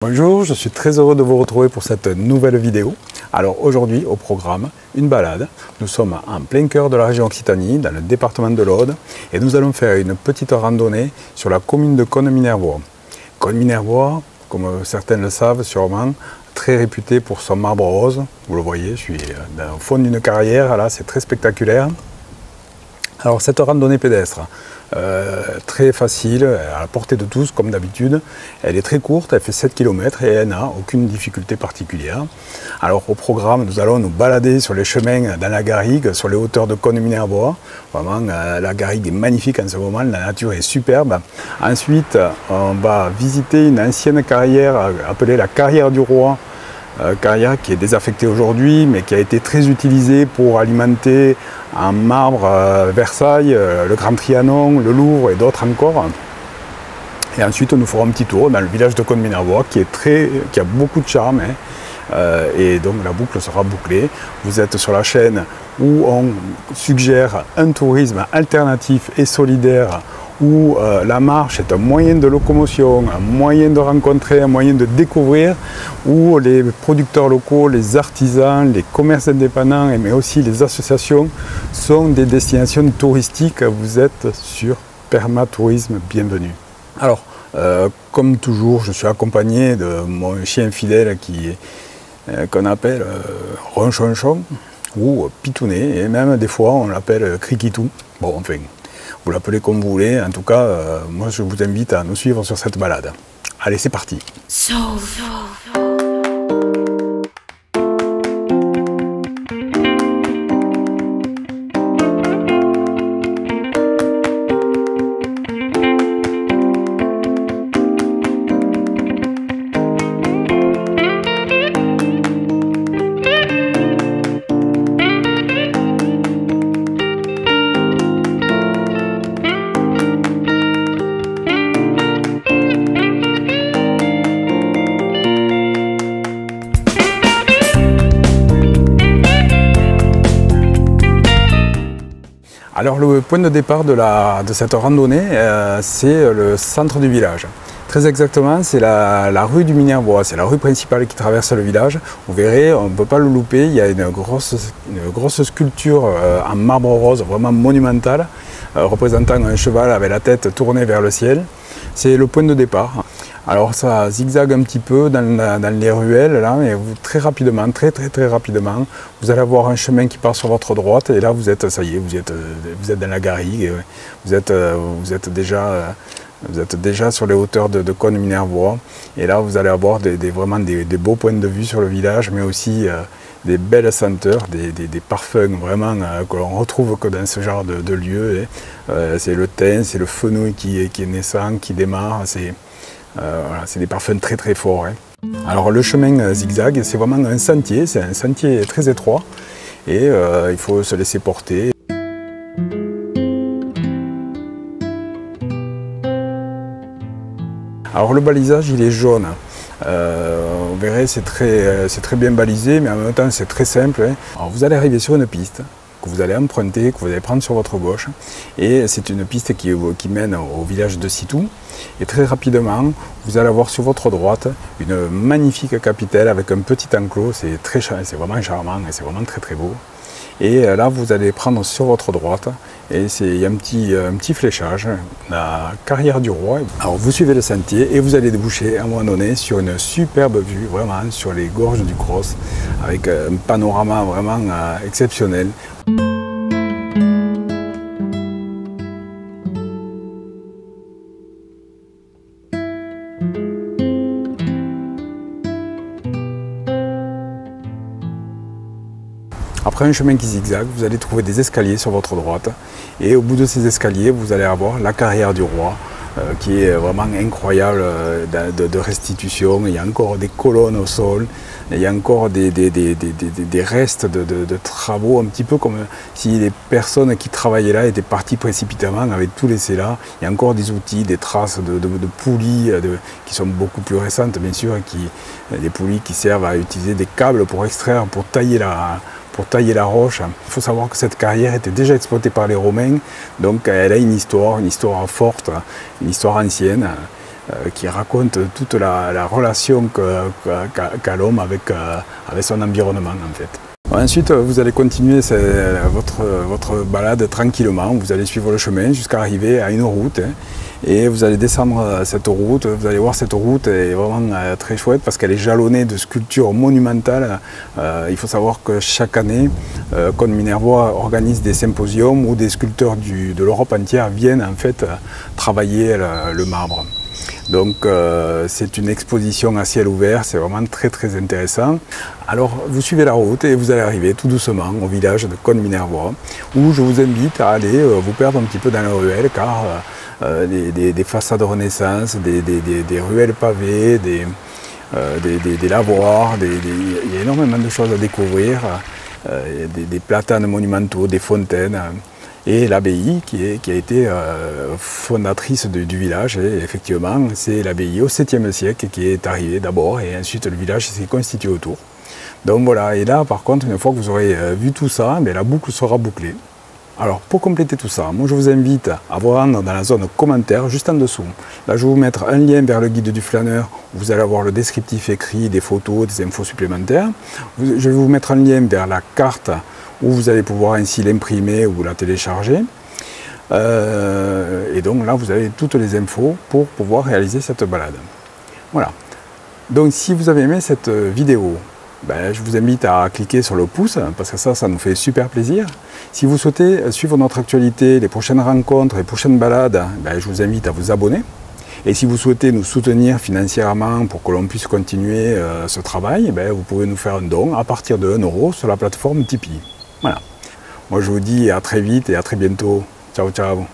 Bonjour, je suis très heureux de vous retrouver pour cette nouvelle vidéo. Alors aujourd'hui au programme, une balade. Nous sommes en plein cœur de la région Occitanie, dans le département de l'Aude, et nous allons faire une petite randonnée sur la commune de Connes-Minervois. Connes-Minervois, comme certains le savent sûrement, très réputé pour son marbre rose. Vous le voyez, je suis au fond d'une carrière, là c'est très spectaculaire. Alors cette randonnée pédestre, très facile, à la portée de tous comme d'habitude, elle est très courte, elle fait 7 km et elle n'a aucune difficulté particulière. Alors au programme, nous allons nous balader sur les chemins dans la garrigue, sur les hauteurs de Connes-Minervois. Vraiment, la garrigue est magnifique en ce moment, la nature est superbe. Ensuite, on va visiter une ancienne carrière appelée la carrière du Roi. Carrière qui est désaffectée aujourd'hui, mais qui a été très utilisée pour alimenter en marbre Versailles, le Grand Trianon, le Louvre et d'autres encore. Et ensuite, nous ferons un petit tour dans le village de Connes-Minervois qui a beaucoup de charme. Et donc la boucle sera bouclée. Vous êtes sur la chaîne où on suggère un tourisme alternatif et solidaire, où la marche est un moyen de locomotion, un moyen de rencontrer, un moyen de découvrir, où les producteurs locaux, les artisans, les commerces indépendants, mais aussi les associations sont des destinations touristiques. Vous êtes sur Permatourisme, bienvenue. Alors, comme toujours, je suis accompagné de mon chien fidèle qu'on appelle Ronchonchon ou Pitounet, et même des fois on l'appelle Criquitou. Bon, enfin, vous l'appelez comme vous voulez, en tout cas, moi je vous invite à nous suivre sur cette balade. Allez, c'est parti. Alors le point de départ de cette randonnée, c'est le centre du village. Très exactement, c'est la rue du Minervois, c'est la rue principale qui traverse le village. Vous verrez, on ne peut pas le louper, il y a une grosse sculpture en marbre rose, vraiment monumentale, représentant un cheval avec la tête tournée vers le ciel. C'est le point de départ. Alors ça zigzague un petit peu dans les ruelles, là, mais très rapidement, très rapidement, vous allez avoir un chemin qui part sur votre droite, et là vous êtes, ça y est, vous êtes dans la garrigue, vous êtes déjà sur les hauteurs de Connes-Minervois, et là vous allez avoir vraiment des beaux points de vue sur le village, mais aussi des belles senteurs, des parfums vraiment que l'on retrouve que dans ce genre de lieu. C'est le thym, c'est le fenouil qui est naissant, qui démarre, voilà, c'est des parfums très forts. Alors le chemin zigzag, c'est vraiment un sentier, c'est un sentier très étroit, et il faut se laisser porter. Alors le balisage, il est jaune. Vous verrez, c'est très bien balisé, mais en même temps c'est très simple. Alors vous allez arriver sur une piste que vous allez emprunter, que vous allez prendre sur votre gauche, et c'est une piste qui mène au village de Sitou. Et très rapidement, vous allez avoir sur votre droite une magnifique capitale avec un petit enclos. C'est vraiment charmant et c'est vraiment très beau. Et là, vous allez prendre sur votre droite, et il y a un petit fléchage, la carrière du Roi. Alors vous suivez le sentier et vous allez déboucher à un moment donné sur une superbe vue, vraiment sur les gorges du Cros, avec un panorama vraiment exceptionnel. Après un chemin qui zigzague, vous allez trouver des escaliers sur votre droite, et au bout de ces escaliers, vous allez avoir la carrière du Roi, qui est vraiment incroyable de restitution. Il y a encore des colonnes au sol, il y a encore des restes de travaux, un petit peu comme si les personnes qui travaillaient là étaient parties précipitamment, avaient tout laissé là. Il y a encore des outils, des traces de poulies qui sont beaucoup plus récentes, bien sûr, des poulies qui servent à utiliser des câbles pour extraire, pour tailler la roche. Il faut savoir que cette carrière était déjà exploitée par les Romains, donc elle a une histoire forte, une histoire ancienne. qui raconte toute la relation qu'a l'homme avec son environnement en fait. Ensuite, vous allez continuer votre balade tranquillement, vous allez suivre le chemin jusqu'à arriver à une route et vous allez descendre cette route. Vous allez voir, cette route est vraiment très chouette parce qu'elle est jalonnée de sculptures monumentales. Il faut savoir que chaque année, Cône Minervois organise des symposiums où des sculpteurs de l'Europe entière viennent en fait travailler le marbre. Donc c'est une exposition à ciel ouvert, c'est vraiment très très intéressant. Alors vous suivez la route et vous allez arriver tout doucement au village de Cône Minervois où je vous invite à aller vous perdre un petit peu dans les ruelles car des façades Renaissance, des ruelles pavées, des lavoirs, il y a énormément de choses à découvrir, des platanes monumentaux, des fontaines. Et l'abbaye qui a été fondatrice du village, et effectivement c'est l'abbaye au 7e siècle qui est arrivée d'abord et ensuite le village s'est constitué autour. Donc voilà, et là par contre une fois que vous aurez vu tout ça, la boucle sera bouclée. Alors pour compléter tout ça, moi je vous invite à vous rendre dans la zone commentaires juste en dessous. Là je vais vous mettre un lien vers le guide du flâneur où vous allez avoir le descriptif écrit, des photos, des infos supplémentaires. Je vais vous mettre un lien vers la carte où vous allez pouvoir ainsi l'imprimer ou la télécharger. Et donc là, vous avez toutes les infos pour pouvoir réaliser cette balade. Voilà. Donc si vous avez aimé cette vidéo, je vous invite à cliquer sur le pouce, parce que ça nous fait super plaisir. Si vous souhaitez suivre notre actualité, les prochaines rencontres, les prochaines balades, je vous invite à vous abonner. Et si vous souhaitez nous soutenir financièrement pour que l'on puisse continuer ce travail, vous pouvez nous faire un don à partir de 1 € sur la plateforme Tipeee. Voilà. Moi je vous dis à très vite et à très bientôt. Ciao, ciao.